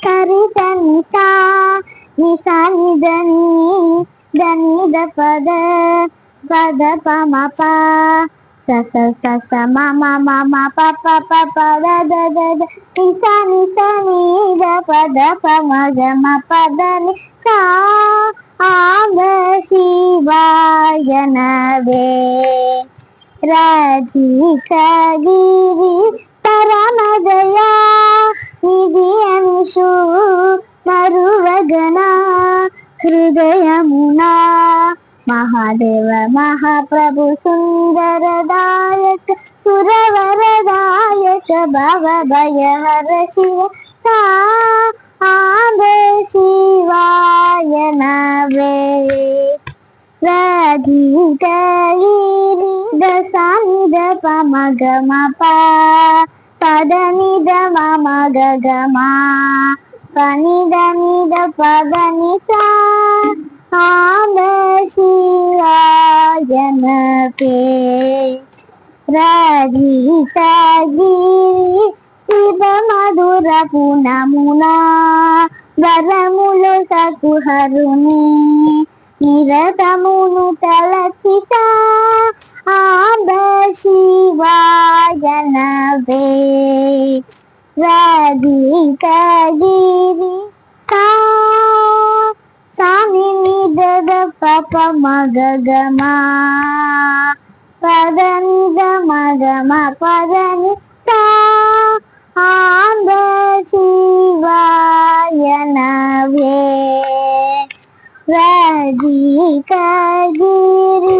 సరితని సా నిసాని దని దని ద పద పద ప మ ప స స స స మ మ మ మ ప ప ప ప ద ద ద ద నిసాని సని ద పద ప మ గ మ ప ద ని సా ఆంబ శివాయ నవే రాధికగిరి పరమదయా నిధి అంశు మరువగణ హృదయమునా మహాదేవ మహాప్రభు సుందరదాయక సురవరదాయక భవ భయహర శివ సా ఆంబ శివాయ నవే రాధికగిరి దసాని ద ప మ గ మ ప పద ని ద మ మ గ గ మ ప ని ద ని ద ప ద ని సా ఆంబ శివాయ నవే రాధికగిరి శివ మధుర పునమునా వరములు సకుహరుని నిరతమును తలచిత ఆంబ శివాయ నవే రాధికగిరి సా సాని నిద ద ప ప మ గ గ మ పద ని ద మ గ మ పద ని సా ఆంబ శివాయ నవే రాధికగిరి